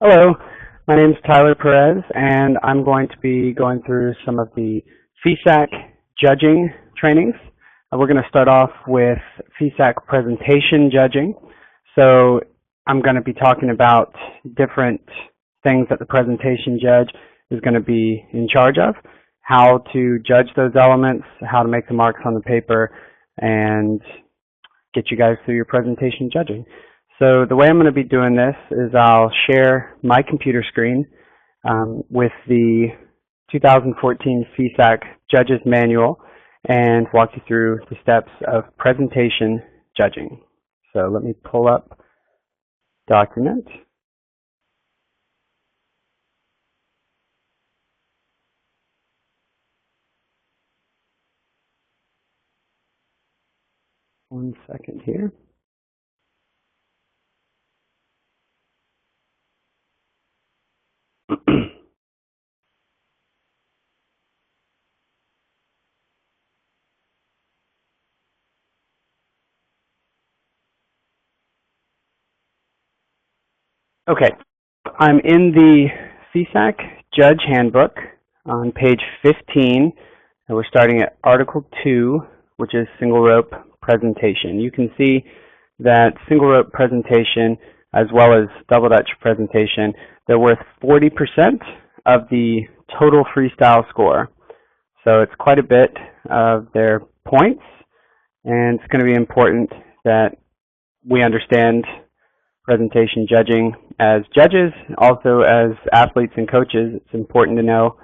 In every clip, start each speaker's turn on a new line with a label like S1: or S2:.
S1: Hello, my name is Tyler Perez, and I'm going to be going through some of the FISAC judging trainings. We're going to start off with FISAC Presentation Judging. So I'm going to be talking about different things that the presentation judge is going to be in charge of, how to judge those elements, how to make the marks on the paper, and get you guys through your presentation judging. So the way I'm going to be doing this is I'll share my computer screen with the 2014 FISAC Judges Manual and walk you through the steps of presentation judging. So let me pull up document. One second here. Okay, I'm in the FISAC Judge Handbook on page 15, and we're starting at Article 2, which is single rope presentation. You can see that single rope presentation as well as double Dutch presentation, they're worth 40% of the total freestyle score. So it's quite a bit of their points, and it's going to be important that we understand presentation judging as judges, also as athletes and coaches. It's important to know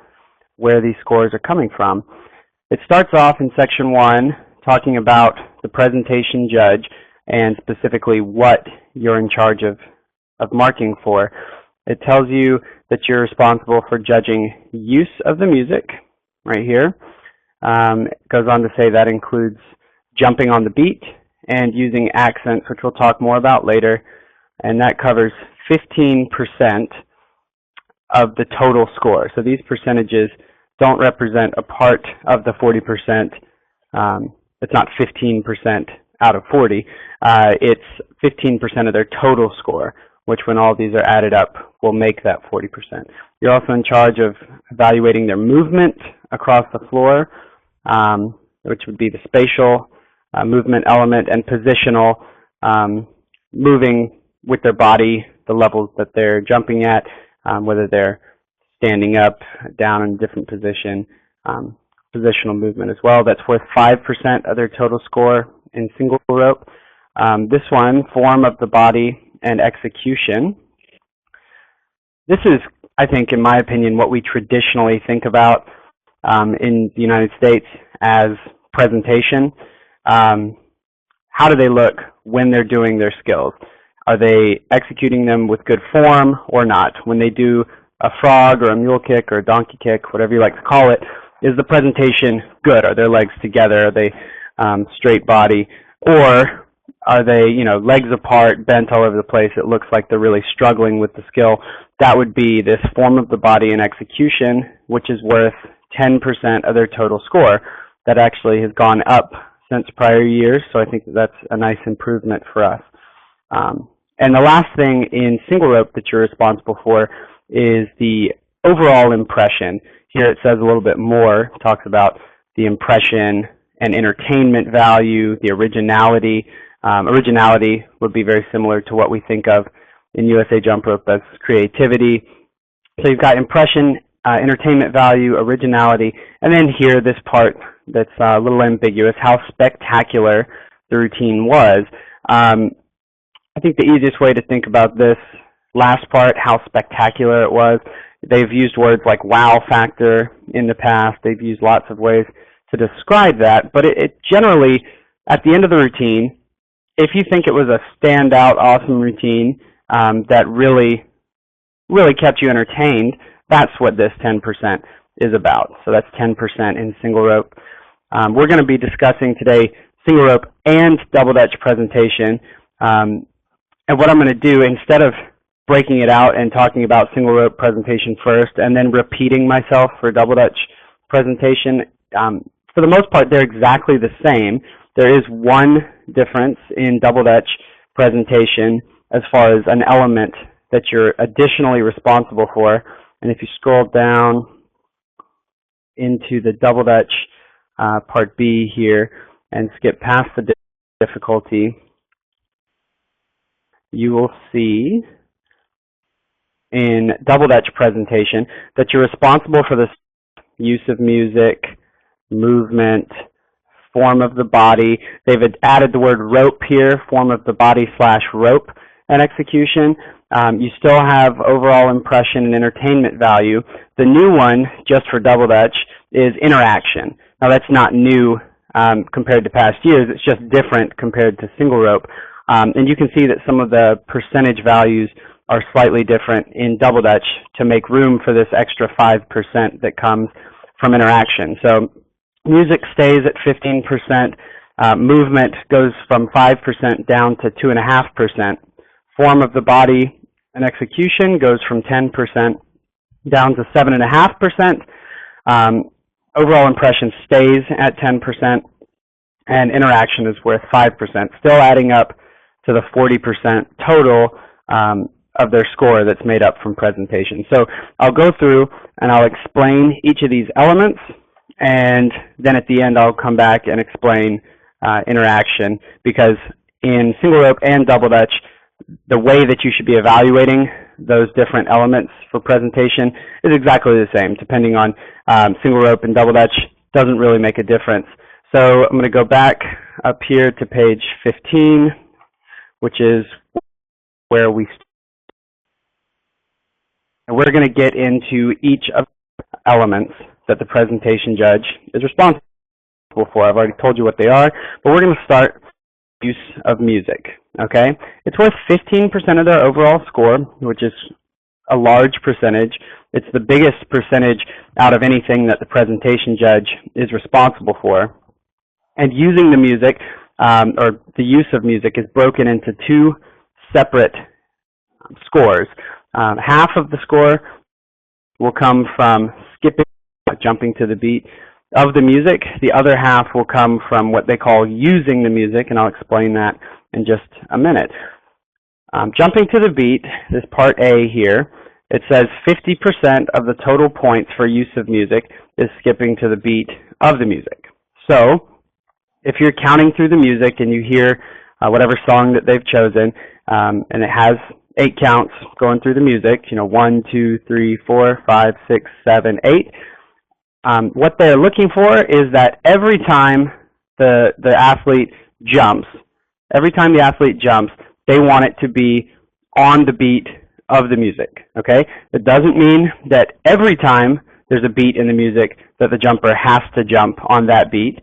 S1: where these scores are coming from. It starts off in section 1 talking about the presentation judge and specifically what you're in charge of marking for. It tells you that you're responsible for judging use of the music, right here. It goes on to say that includes jumping on the beat and using accents, which we'll talk more about later, and that covers 15% of the total score. So these percentages don't represent a part of the 40%. It's not 15% out of 40. It's 15% of their total score, which when all these are added up will make that 40%. You're also in charge of evaluating their movement across the floor, which would be the spatial movement element, and positional, moving with their body, the levels that they're jumping at, whether they're standing up, down in a different position, positional movement as well. That's worth 5% of their total score in single rope. This one, form of the body and execution. This is, I think, in my opinion, what we traditionally think about in the United States as presentation. How do they look when they're doing their skills? Are they executing them with good form or not? When they do a frog or a mule kick or a donkey kick, whatever you like to call it, is the presentation good? Are their legs together? Are they straight body? Or are they, legs apart, bent all over the place? It looks like they're really struggling with the skill. That would be this form of the body and execution, which is worth 10% of their total score. That actually has gone up since prior years, so I think that's a nice improvement for us. And the last thing in single rope that you're responsible for is the overall impression. Here it says a little bit more, talks about the impression and entertainment value, the originality. Originality would be very similar to what we think of in USA Jump Rope as creativity. So you've got impression, entertainment value, originality, and then here this part that's a little ambiguous, how spectacular the routine was. I think the easiest way to think about this last part, how spectacular it was, they've used words like wow factor in the past. They've used lots of ways to describe that, but it generally, at the end of the routine, if you think it was a standout, awesome routine that really kept you entertained, that's what this 10% is about. So that's 10% in single rope. We're going to be discussing today single rope and double Dutch presentation. And what I'm going to do, instead of breaking it out and talking about single rope presentation first and then repeating myself for double Dutch presentation, for the most part, they're exactly the same. There is one difference in double Dutch presentation as far as an element that you're additionally responsible for. And if you scroll down into the Double Dutch Part B here and skip past the difficulty, you will see in Double Dutch presentation that you're responsible for the use of music, movement, form of the body. They've added the word rope here, form of the body / rope, and execution. You still have overall impression and entertainment value. The new one, just for Double Dutch, is interaction. Now that's not new compared to past years, it's just different compared to single rope. And you can see that some of the percentage values are slightly different in Double Dutch to make room for this extra 5% that comes from interaction. So music stays at 15%, movement goes from 5% down to 2.5%. Form of the body and execution goes from 10% down to 7.5%. Overall impression stays at 10%, and interaction is worth 5%, still adding up to the 40% total of their score that's made up from presentation. So I'll go through and I'll explain each of these elements, and then at the end I'll come back and explain interaction, because in single rope and Double Dutch, the way that you should be evaluating those different elements for presentation is exactly the same. Depending on single rope and Double Dutch, doesn't really make a difference. So I'm going to go back up here to page 15, which is where we start. And we're going to get into each of the elements that the presentation judge is responsible for. I've already told you what they are, but we're going to start with use of music. Okay? It's worth 15% of their overall score, which is a large percentage. It's the biggest percentage out of anything that the presentation judge is responsible for. And using the music, or the use of music, is broken into two separate scores. Half of the score will come from skipping, jumping to the beat of the music. The other half will come from what they call using the music, and I'll explain that in just a minute. Jumping to the beat, this part A here, it says 50% of the total points for use of music is skipping to the beat of the music. So, if you're counting through the music and you hear whatever song that they've chosen, and it has 8 counts going through the music, 1, 2, 3, 4, 5, 6, 7, 8. What they're looking for is that every time the athlete jumps, they want it to be on the beat of the music, okay? It doesn't mean that every time there's a beat in the music that the jumper has to jump on that beat.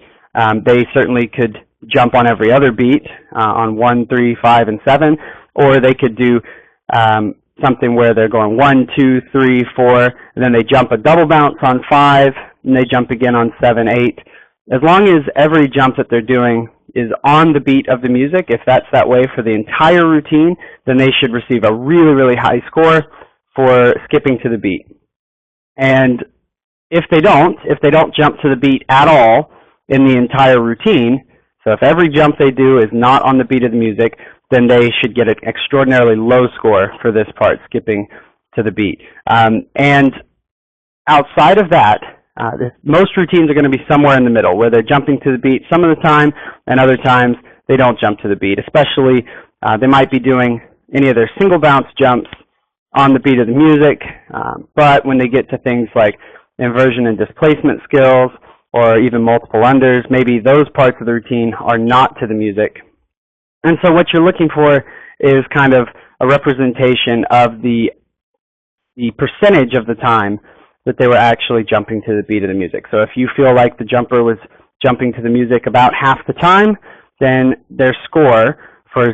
S1: They certainly could jump on every other beat, on 1, 3, 5, and 7, or they could do something where they're going 1, 2, 3, 4, and then they jump a double bounce on 5, and they jump again on 7, 8. As long as every jump that they're doing is on the beat of the music, if that's that way for the entire routine, then they should receive a really, really high score for skipping to the beat. And if they don't jump to the beat at all in the entire routine, so if every jump they do is not on the beat of the music, then they should get an extraordinarily low score for this part, skipping to the beat. And outside of that, most routines are going to be somewhere in the middle, where they're jumping to the beat some of the time, and other times they don't jump to the beat. Especially, they might be doing any of their single bounce jumps on the beat of the music, but when they get to things like inversion and displacement skills, or even multiple unders, maybe those parts of the routine are not to the music. And so what you're looking for is kind of a representation of the percentage of the time that they were actually jumping to the beat of the music. So if you feel like the jumper was jumping to the music about half the time, then their score for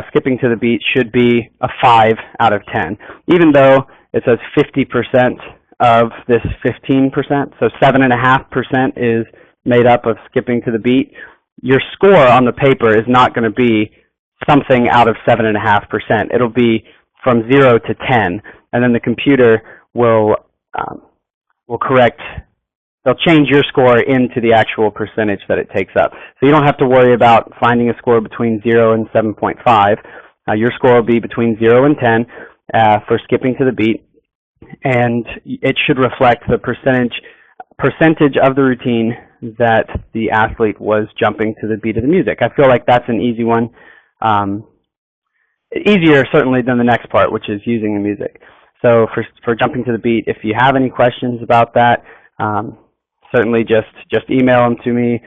S1: skipping to the beat should be a 5 out of 10, even though it says 50% of this 15%, so 7.5% is made up of skipping to the beat. Your score on the paper is not going to be something out of 7.5%. It'll be from 0 to 10, and then the computer will correct. They'll change your score into the actual percentage that it takes up. So you don't have to worry about finding a score between 0 and 7.5. Your score will be between 0 and 10, for skipping to the beat, and it should reflect the percentage of the routine that the athlete was jumping to the beat of the music. I feel like that's an easy one. Easier certainly than the next part, which is using the music. So for jumping to the beat, if you have any questions about that, certainly just email them to me,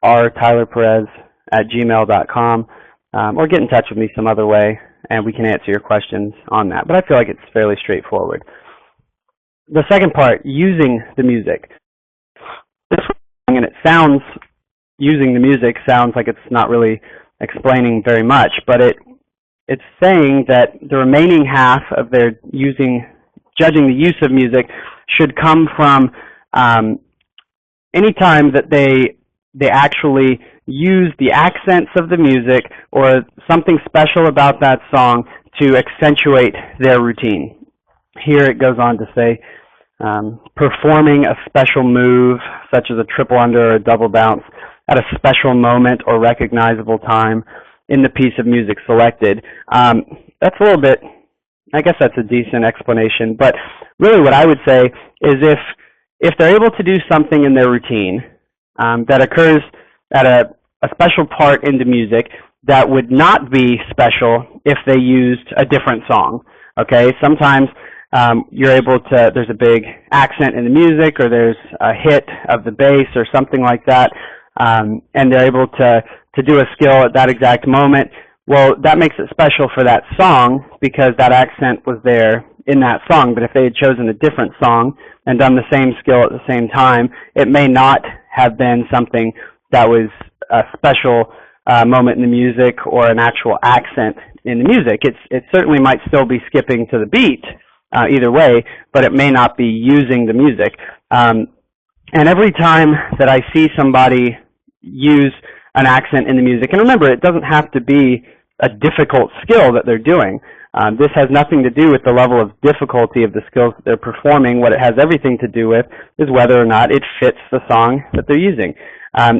S1: rtylerperez@gmail.com, or get in touch with me some other way, and we can answer your questions on that. But I feel like it's fairly straightforward. The second part, using the music. This one, and it sounds, using the music sounds like it's not really explaining very much, but it's saying that the remaining half of their judging the use of music should come from any time that they actually use the accents of the music or something special about that song to accentuate their routine. Here it goes on to say, performing a special move, such as a triple under or a double bounce, at a special moment or recognizable time in the piece of music selected. That's a little bit, I guess that's a decent explanation, but really what I would say is if they're able to do something in their routine that occurs at a special part in the music that would not be special if they used a different song, okay? Sometimes you're able to, there's a big accent in the music, or there's a hit of the bass or something like that, and they're able to do a skill at that exact moment. Well, that makes it special for that song because that accent was there in that song. But if they had chosen a different song and done the same skill at the same time, it may not have been something that was a special moment in the music or an actual accent in the music. It certainly might still be skipping to the beat either way, but it may not be using the music. And every time that I see somebody use an accent in the music, and remember, it doesn't have to be a difficult skill that they're doing. This has nothing to do with the level of difficulty of the skills that they're performing. What it has everything to do with is whether or not it fits the song that they're using.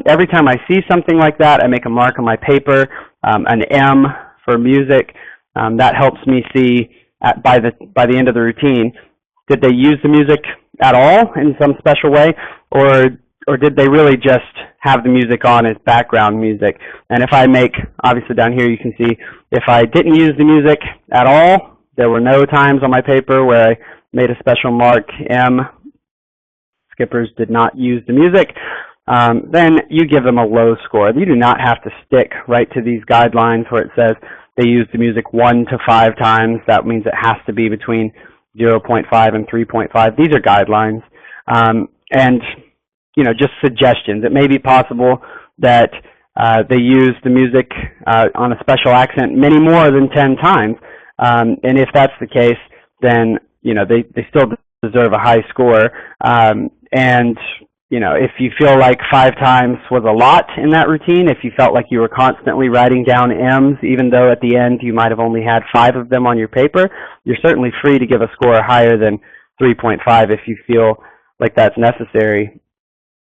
S1: Every time I see something like that, I make a mark on my paper, an M for music. That helps me see by the end of the routine, did they use the music at all in some special way, or did they really just have the music on as background music? And if I make, obviously down here you can see, if I didn't use the music at all, there were no times on my paper where I made a special mark, M, skippers did not use the music, then you give them a low score. You do not have to stick right to these guidelines where it says they used the music 1 to 5 times. That means it has to be between 0.5 and 3.5. These are guidelines. And just suggestions. It may be possible that they use the music on a special accent many more than 10 times. And if that's the case, then, they still deserve a high score. And, if you feel like 5 times was a lot in that routine, if you felt like you were constantly writing down M's, even though at the end you might have only had 5 of them on your paper, you're certainly free to give a score higher than 3.5 if you feel like that's necessary.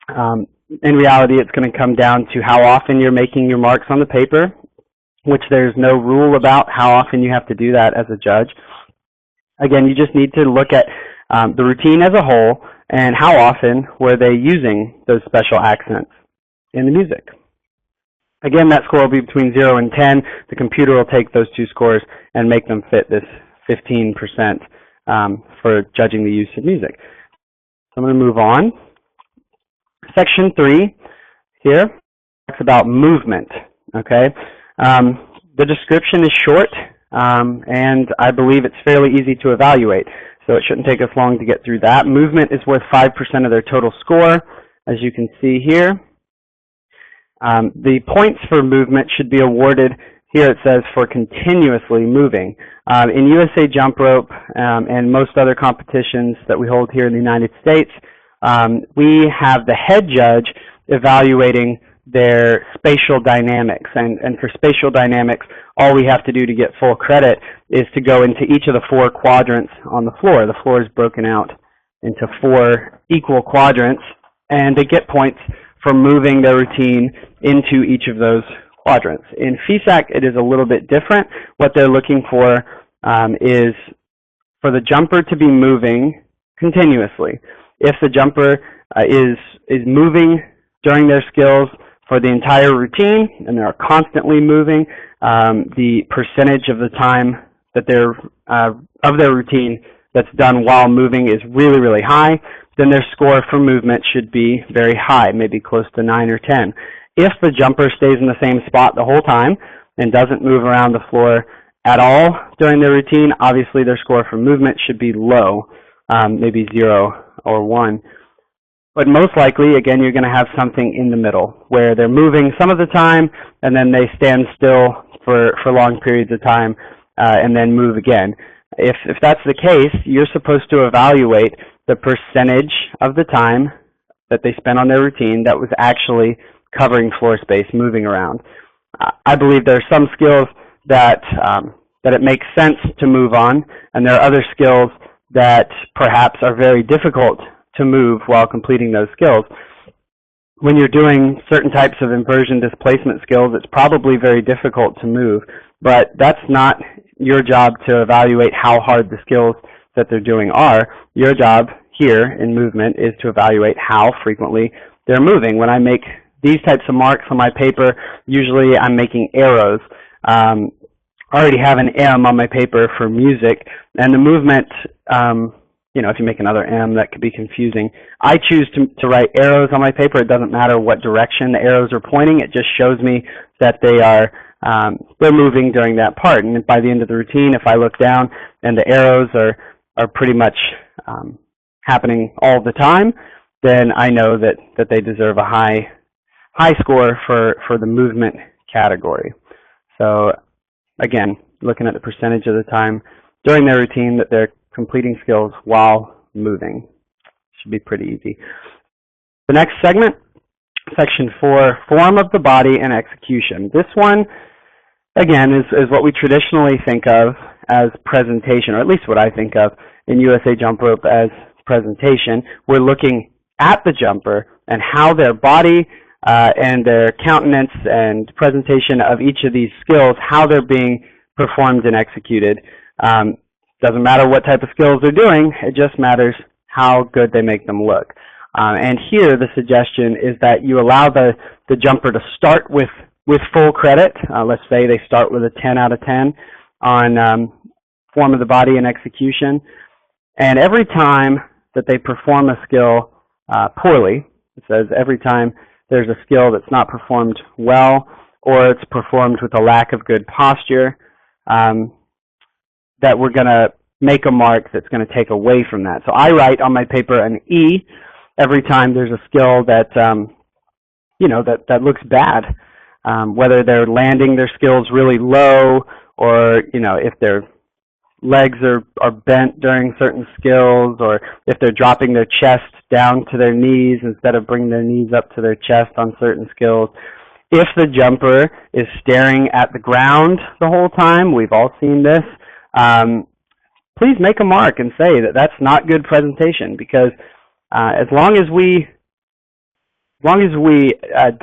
S1: In reality, it's going to come down to how often you're making your marks on the paper, which there's no rule about how often you have to do that as a judge. Again, you just need to look at the routine as a whole and how often were they using those special accents in the music. Again, that score will be between 0 and 10. The computer will take those two scores and make them fit this 15% for judging the use of music. So I'm going to move on. Section 3 here talks about movement, okay? The description is short, and I believe it's fairly easy to evaluate, so it shouldn't take us long to get through that. Movement is worth 5% of their total score, as you can see here. The points for movement should be awarded, here it says, for continuously moving. In USA Jump Rope and most other competitions that we hold here in the United States, we have the head judge evaluating their spatial dynamics. And for spatial dynamics, all we have to do to get full credit is to go into each of the 4 quadrants on the floor. The floor is broken out into 4 equal quadrants, and they get points for moving their routine into each of those quadrants. In FISAC, it is a little bit different. What they're looking for is for the jumper to be moving continuously. If the jumper is moving during their skills for the entire routine and they're constantly moving, the percentage of the time that of their routine that's done while moving is really, really high, then their score for movement should be very high, maybe close to 9 or 10. If the jumper stays in the same spot the whole time and doesn't move around the floor at all during their routine, obviously their score for movement should be low, maybe 0 or 1. But most likely, again, you're going to have something in the middle where they're moving some of the time and then they stand still for long periods of time and then move again. If that's the case, you're supposed to evaluate the percentage of the time that they spent on their routine that was actually covering floor space, moving around. I believe there are some skills that it makes sense to move on, and there are other skills that perhaps are very difficult to move while completing those skills. When you're doing certain types of inversion displacement skills, it's probably very difficult to move, but that's not your job to evaluate how hard the skills that they're doing are. Your job here in movement is to evaluate how frequently they're moving. When I make these types of marks on my paper, usually I'm making arrows. I already have an M on my paper for music, and the movement, if you make another M, that could be confusing. I choose to write arrows on my paper. It doesn't matter what direction the arrows are pointing. It just shows me that they're moving during that part. And by the end of the routine, if I look down and the arrows are pretty much happening all the time, then I know that they deserve a high score for the movement category. So again, looking at the percentage of the time during their routine that they're completing skills while moving. Should be pretty easy. The next segment, section 4, form of the body and execution. This one, again, is what we traditionally think of as presentation, or at least what I think of in USA Jump Rope as presentation. We're looking at the jumper and how their body and their countenance and presentation of each of these skills, how they're being performed and executed. Doesn't matter what type of skills they're doing, it just matters how good they make them look. And here the suggestion is that you allow the jumper to start with full credit. Let's say they start with a 10 out of 10 on form of the body and execution. And every time that they perform a skill poorly, it says every time there's a skill that's not performed well or it's performed with a lack of good posture, that we're going to make a mark that's going to take away from that. So I write on my paper an E every time there's a skill that, that looks bad. Whether they're landing their skills really low or, if their legs are bent during certain skills, or if they're dropping their chest down to their knees instead of bringing their knees up to their chest on certain skills. If the jumper is staring at the ground the whole time, we've all seen this, please make a mark and say that that's not good presentation, because as long as we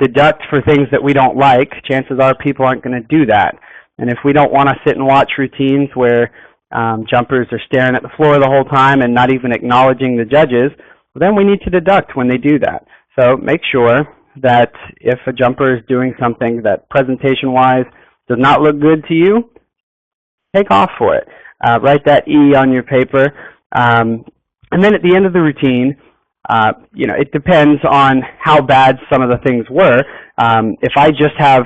S1: deduct for things that we don't like, chances are people aren't going to do that. And if we don't want to sit and watch routines where jumpers are staring at the floor the whole time and not even acknowledging the judges, then we need to deduct when they do that. So make sure that if a jumper is doing something that presentation-wise does not look good to you, take off for it. Write that E on your paper. And then at the end of the routine, it depends on how bad some of the things were. If I just have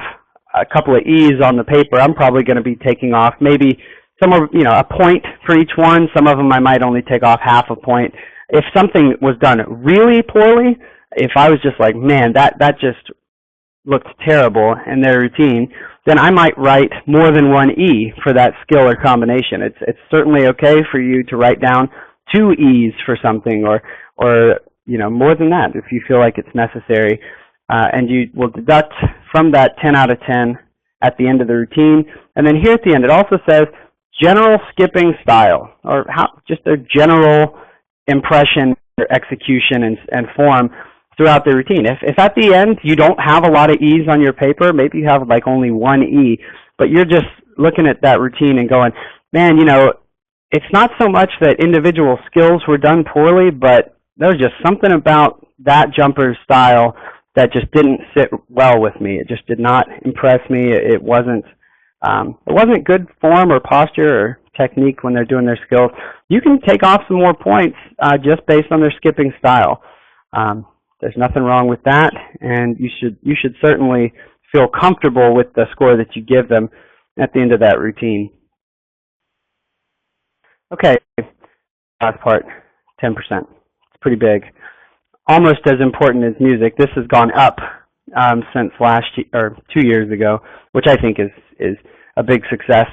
S1: a couple of E's on the paper, I'm probably going to be taking off maybe a point for each one. Some of them I might only take off half a point. If something was done really poorly, if I was just like, man, that just looked terrible in their routine, then I might write more than one E for that skill or combination. It's certainly okay for you to write down 2 E's for something, or more than that if you feel like it's necessary. And you will deduct from that 10 out of 10 at the end of the routine. And then here at the end, it also says general skipping style, or just their general impression, their execution and form throughout the routine. If at the end you don't have a lot of E's on your paper, maybe you have like only 1 E, but you're just looking at that routine and going, man, it's not so much that individual skills were done poorly, but there was just something about that jumper's style that just didn't sit well with me. It just did not impress me. It wasn't good form or posture or technique when they're doing their skills. You can take off some more points just based on their skipping style. There's nothing wrong with that, and you should certainly feel comfortable with the score that you give them at the end of that routine. Okay, last part, 10%. It's pretty big. Almost as important as music. This has gone up since last year, or 2 years ago, which I think is a big success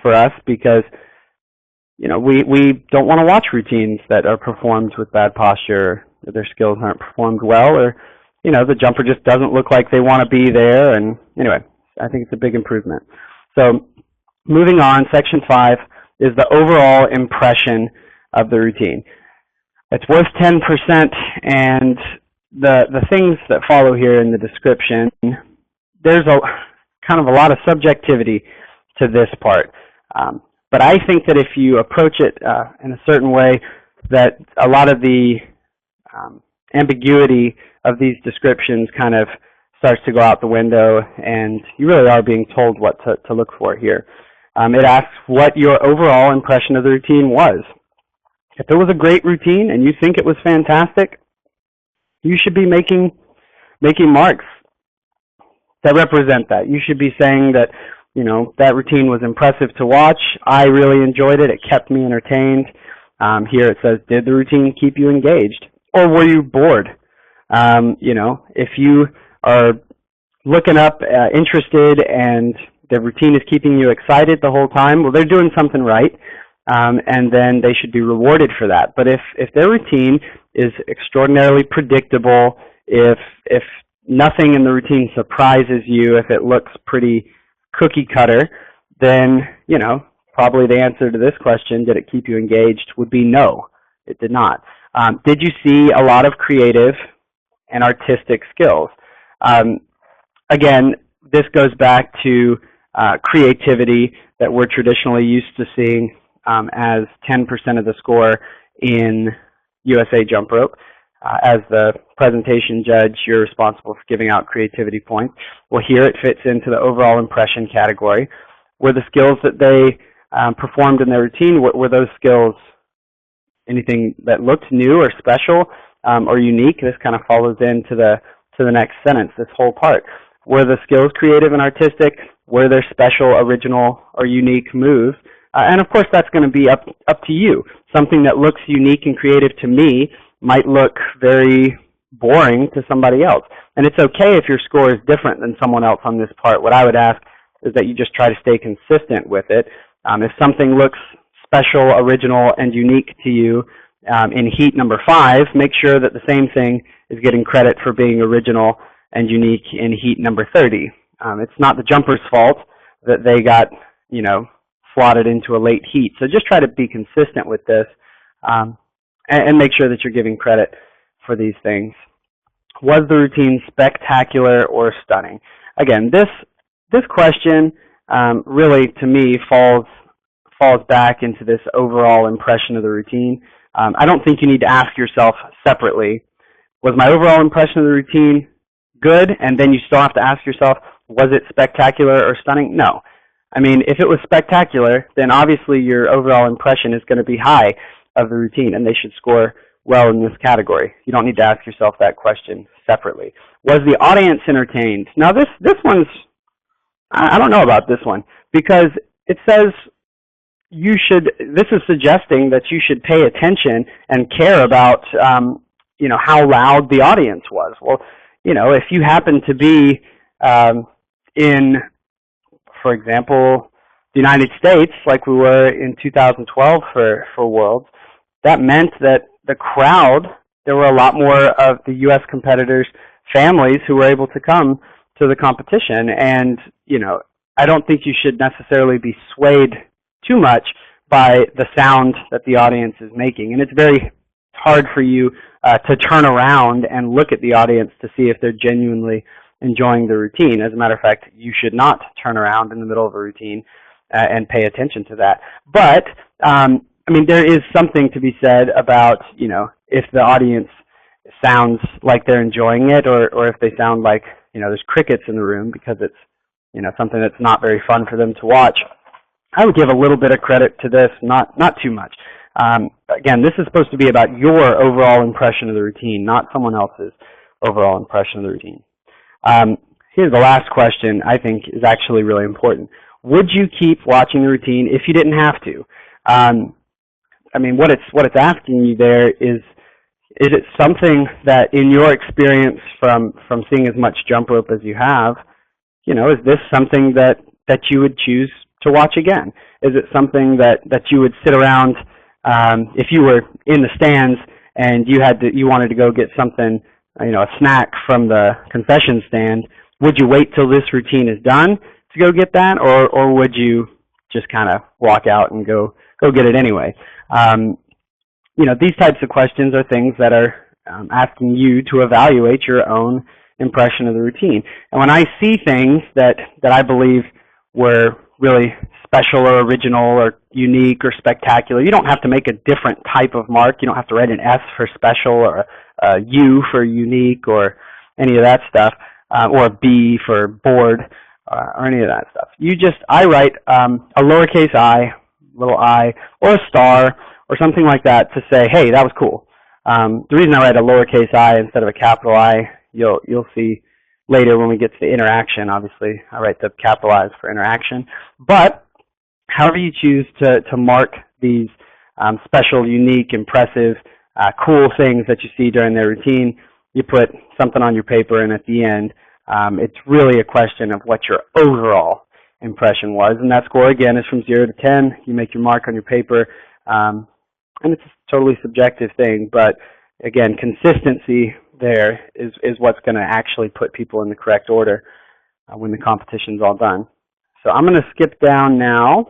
S1: for us, because we don't want to watch routines that are performed with bad posture, or their skills aren't performed well, or the jumper just doesn't look like they want to be there. And anyway, I think it's a big improvement. So moving on, section 5 is the overall impression of the routine. It's worth 10%, and the things that follow here in the description, there's kind of a lot of subjectivity to this part. But I think that if you approach it in a certain way, that a lot of the ambiguity of these descriptions kind of starts to go out the window, and you really are being told what to look for here. It asks what your overall impression of the routine was. If it was a great routine and you think it was fantastic, you should be making marks that represent that. You should be saying that, that routine was impressive to watch. I really enjoyed it. It kept me entertained. Here it says, did the routine keep you engaged? Or were you bored? If you are looking up, interested, and the routine is keeping you excited the whole time, well, they're doing something right. And then they should be rewarded for that. But if their routine is extraordinarily predictable, if nothing in the routine surprises you, if it looks pretty cookie cutter, then probably the answer to this question, did it keep you engaged, would be no, it did not. Did you see a lot of creative and artistic skills? Again, this goes back to creativity that we're traditionally used to seeing as 10% of the score in USA Jump Rope. As the presentation judge, you're responsible for giving out creativity points. Well, here it fits into the overall impression category. Were the skills that they performed in their routine, were those skills anything that looked new or special or unique? This kind of follows into the next sentence, this whole part. Were the skills creative and artistic? Were there special, original, or unique moves? And of course, that's going to be up to you. Something that looks unique and creative to me might look very boring to somebody else. And it's okay if your score is different than someone else on this part. What I would ask is that you just try to stay consistent with it. If something looks special, original, and unique to you in heat number 5, make sure that the same thing is getting credit for being original and unique in heat number 30. It's not the jumper's fault that they got, slotted into a late heat. So just try to be consistent with this and make sure that you're giving credit for these things. Was the routine spectacular or stunning? Again, this question really, to me, falls back into this overall impression of the routine. I don't think you need to ask yourself separately, was my overall impression of the routine good? And then you still have to ask yourself, was it spectacular or stunning? No. I mean, if it was spectacular, then obviously your overall impression is going to be high of the routine, and they should score well in this category. You don't need to ask yourself that question separately. Was the audience entertained? Now, this one's, I don't know about this one, because it says this is suggesting that you should pay attention and care about, how loud the audience was. Well, if you happen to be in, for example, the United States, like we were in 2012 for Worlds, that meant that the crowd, there were a lot more of the U.S. competitors' families who were able to come to the competition. And, I don't think you should necessarily be swayed too much by the sound that the audience is making. And it's very hard for you to turn around and look at the audience to see if they're genuinely enjoying the routine. As a matter of fact, you should not turn around in the middle of a routine and pay attention to that. But I mean, there is something to be said about, you know, if the audience sounds like they're enjoying it, or if they sound like, you know, there's crickets in the room because it's, you know, something that's not very fun for them to watch. I would give a little bit of credit to this, not too much. Again, this is supposed to be about your overall impression of the routine, not someone else's overall impression of the routine. Here's the last question I think is actually really important. Would you keep watching the routine if you didn't have to? I mean, what it's asking you there is it something that, in your experience from seeing as much jump rope as you have, you know, is this something that you would choose to watch again? Is it something that you would sit around, if you were in the stands and you wanted to go get something, you know, a snack from the concession stand, would you wait till this routine is done to go get that, or would you just kind of walk out and go get it anyway? You know, these types of questions are things that are asking you to evaluate your own impression of the routine. And when I see things that I believe were really special or original or unique or spectacular, you don't have to make a different type of mark. You don't have to write an S for special or a U for unique or any of that stuff, or a B for bored or any of that stuff. I write a lowercase I, little I, or a star or something like that to say, hey, that was cool. The reason I write a lowercase I instead of a capital I, you'll see later when we get to the interaction. Obviously, I write the capital I's for interaction. But however you choose to mark these special, unique, impressive, cool things that you see during their routine, you put something on your paper, and at the end, it's really a question of what your overall impression was. And that score, again, is from 0 to 10. You make your mark on your paper, and it's a totally subjective thing. But again, consistency there is what's going to actually put people in the correct order when the competition's all done. So I'm going to skip down now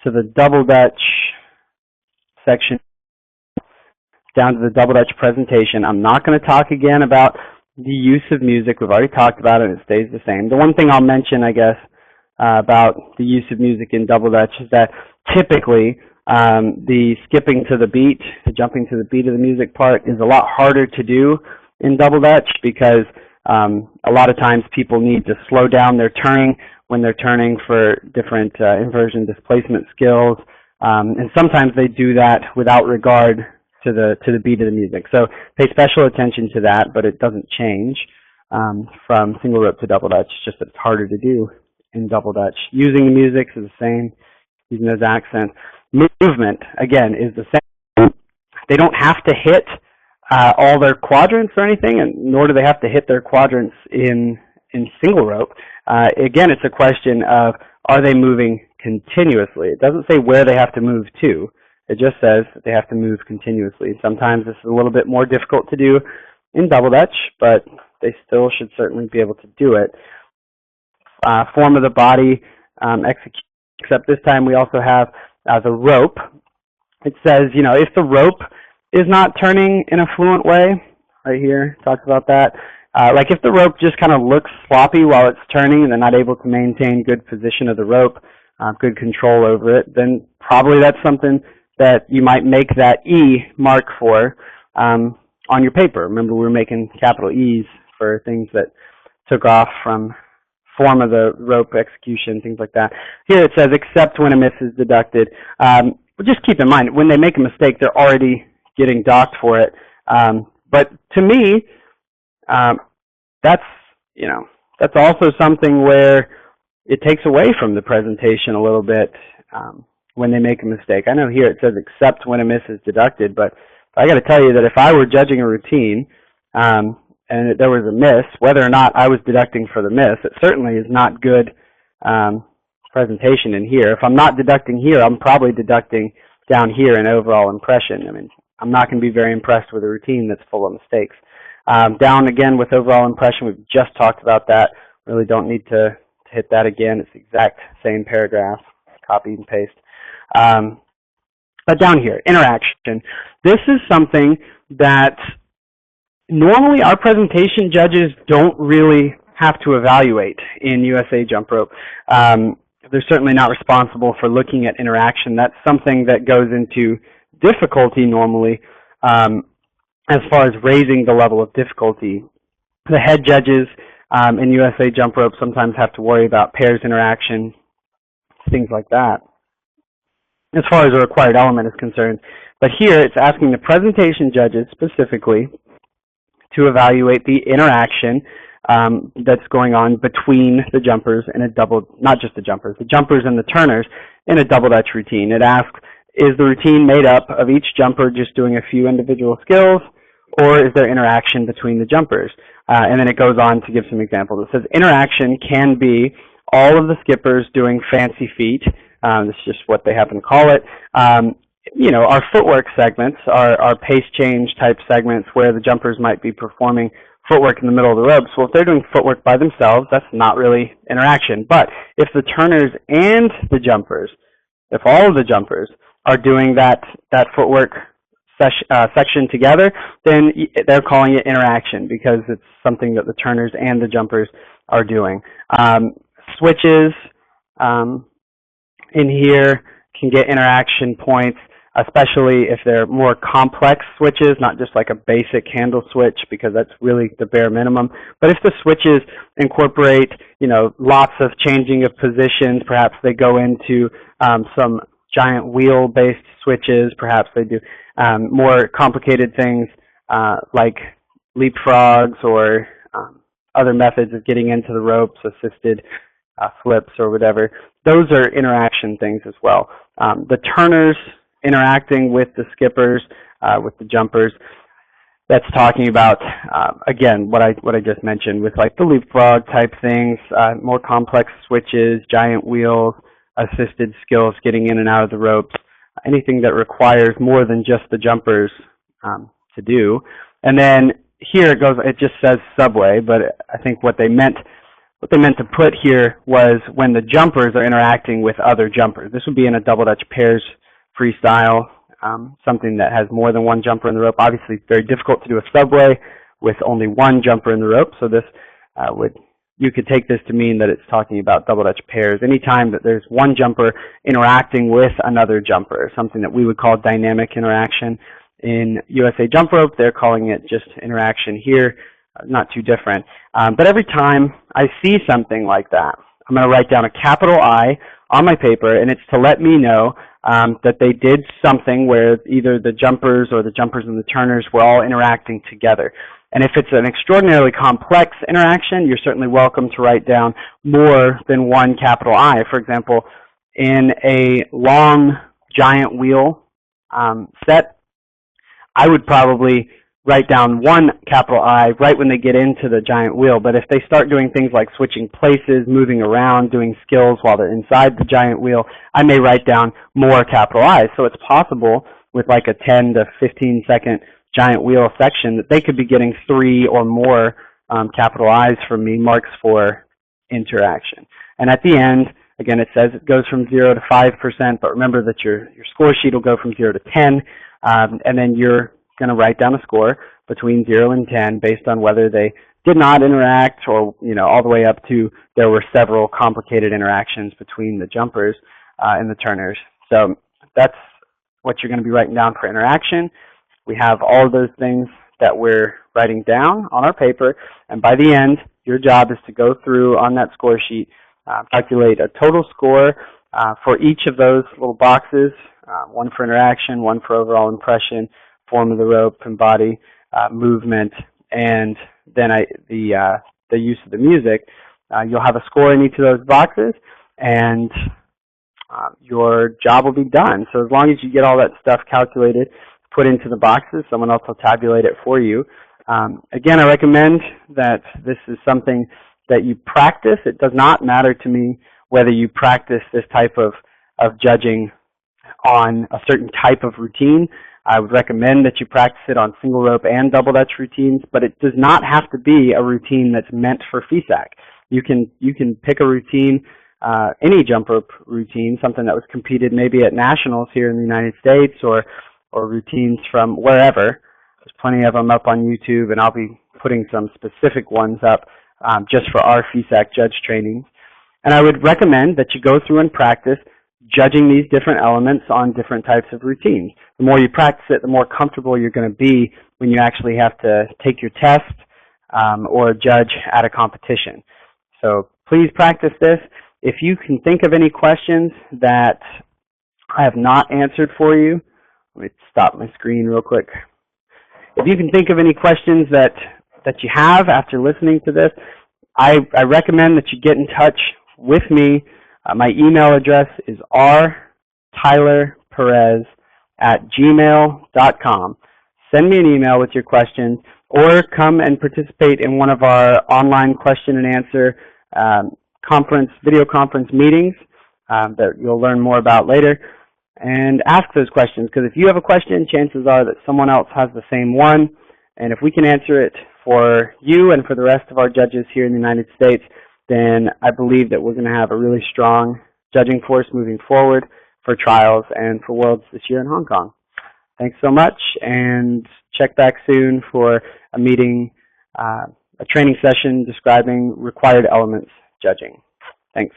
S1: to the Double Dutch section, down to the Double Dutch presentation. I'm not going to talk again about the use of music. We've already talked about it, and it stays the same. The one thing I'll mention, I guess, about the use of music in Double Dutch is that typically the skipping to the beat, the jumping to the beat of the music part is a lot harder to do in Double Dutch because a lot of times people need to slow down their turning when they're turning for different inversion displacement skills, and sometimes they do that without regard to the beat of the music. So pay special attention to that, but it doesn't change from single rope to Double Dutch. It's just that it's harder to do in Double Dutch. Using the music is the same, using those accents. Movement, again, is the same. They don't have to hit all their quadrants or anything, and nor do they have to hit their quadrants in single rope. Again, it's a question of, are they moving continuously? It doesn't say where they have to move to. It just says that they have to move continuously. Sometimes this is a little bit more difficult to do in Double Dutch, but they still should certainly be able to do it. Form of the body, except this time we also have the rope. It says, you know, if the rope is not turning in a fluent way, right here, talks about that. Like if the rope just kind of looks sloppy while it's turning and they're not able to maintain good position of the rope, good control over it, then probably that's something that you might make that E mark for on your paper. Remember, we were making capital E's for things that took off from form of the rope execution, things like that. Here it says, except when a miss is deducted. But just keep in mind, when they make a mistake, they're already getting docked for it. But to me, that's also something where it takes away from the presentation a little bit when they make a mistake. I know here it says, except when a miss is deducted, but I got to tell you that if I were judging a routine, and there was a miss, whether or not I was deducting for the miss, it certainly is not good presentation in here. If I'm not deducting here, I'm probably deducting down here in overall impression. I mean, I'm not going to be very impressed with a routine that's full of mistakes. Down again with overall impression, we've just talked about that. Really don't need to hit that again. It's the exact same paragraph, copy and paste. But down here, interaction. This is something that normally our presentation judges don't really have to evaluate in USA Jump Rope. They're certainly not responsible for looking at interaction. That's something that goes into difficulty normally as far as raising the level of difficulty. The head judges in USA Jump Rope sometimes have to worry about pairs interaction, things like that, as far as a required element is concerned. But here it's asking the presentation judges specifically to evaluate the interaction that's going on between the jumpers in a not just the jumpers and the turners in a double Dutch routine. It asks, is the routine made up of each jumper just doing a few individual skills, or is there interaction between the jumpers? And then it goes on to give some examples. It says interaction can be all of the skippers doing fancy feet. This is just what they happen to call it. You know, our footwork segments, our pace change type segments where the jumpers might be performing footwork in the middle of the ropes. Well, if they're doing footwork by themselves, that's not really interaction. But if the turners and the jumpers, if all of the jumpers are doing that footwork section together, then they're calling it interaction because it's something that the turners and the jumpers are doing. Switches in here can get interaction points, especially if they're more complex switches, not just like a basic handle switch, because that's really the bare minimum. But if the switches incorporate, you know, lots of changing of positions, perhaps they go into some giant wheel-based switches, perhaps they do more complicated things like leapfrogs or other methods of getting into the ropes, assisted flips or whatever. Those are interaction things as well. The turners interacting with the skippers, with the jumpers, that's talking about, again, what I just mentioned with like the leapfrog type things, more complex switches, giant wheels, assisted skills getting in and out of the ropes, anything that requires more than just the jumpers to do. And then here it goes, it just says subway, but I think what they meant to put here was when the jumpers are interacting with other jumpers. This would be in a double Dutch pairs freestyle, something that has more than one jumper in the rope. Obviously, it's very difficult to do a subway with only one jumper in the rope, so this you could take this to mean that it's talking about double Dutch pairs. Anytime that there's one jumper interacting with another jumper, something that we would call dynamic interaction. In USA Jump Rope, they're calling it just interaction here, not too different. But every time I see something like that, I'm going to write down a capital I on my paper, and it's to let me know that they did something where either the jumpers or the jumpers and the turners were all interacting together. And if it's an extraordinarily complex interaction, you're certainly welcome to write down more than one capital I. For example, in a long giant wheel set, I would probably write down one capital I right when they get into the giant wheel. But if they start doing things like switching places, moving around, doing skills while they're inside the giant wheel, I may write down more capital I's. So it's possible with like a 10 to 15 second giant wheel section that they could be getting 3 or more capital I's from me, marks for interaction. And at the end, again, it says it goes from 0 to 5%, but remember that your score sheet will go from 0 to 10, and then you're going to write down a score between 0 and 10 based on whether they did not interact or, you know, all the way up to there were several complicated interactions between the jumpers and the turners. So that's what you're going to be writing down for interaction. We have all of those things that we're writing down on our paper, and by the end, your job is to go through on that score sheet, calculate a total score for each of those little boxes, one for interaction, one for overall impression, form of the rope and body, movement, and then the use of the music. You'll have a score in each of those boxes, and your job will be done. So as long as you get all that stuff calculated, put into the boxes, someone else will tabulate it for you. Again, I recommend that this is something that you practice. It does not matter to me whether you practice this type of judging on a certain type of routine. I would recommend that you practice it on single rope and double Dutch routines, but it does not have to be a routine that's meant for FISAC. You can pick a routine, any jump rope routine, something that was competed maybe at nationals here in the United States or routines from wherever. There's plenty of them up on YouTube, and I'll be putting some specific ones up just for our FISAC judge trainings. And I would recommend that you go through and practice judging these different elements on different types of routines. The more you practice it, the more comfortable you're going to be when you actually have to take your test or judge at a competition. So please practice this. If you can think of any questions that I have not answered for you, let me stop my screen real quick. If you can think of any questions that you have after listening to this, I recommend that you get in touch with me. My email address is rtylerperez@gmail.com. Send me an email with your questions, or come and participate in one of our online question and answer video conference meetings that you'll learn more about later. And ask those questions, because if you have a question, chances are that someone else has the same one. And if we can answer it for you and for the rest of our judges here in the United States, then I believe that we're going to have a really strong judging force moving forward for trials and for Worlds this year in Hong Kong. Thanks so much, and check back soon for a meeting, a training session describing required elements judging. Thanks.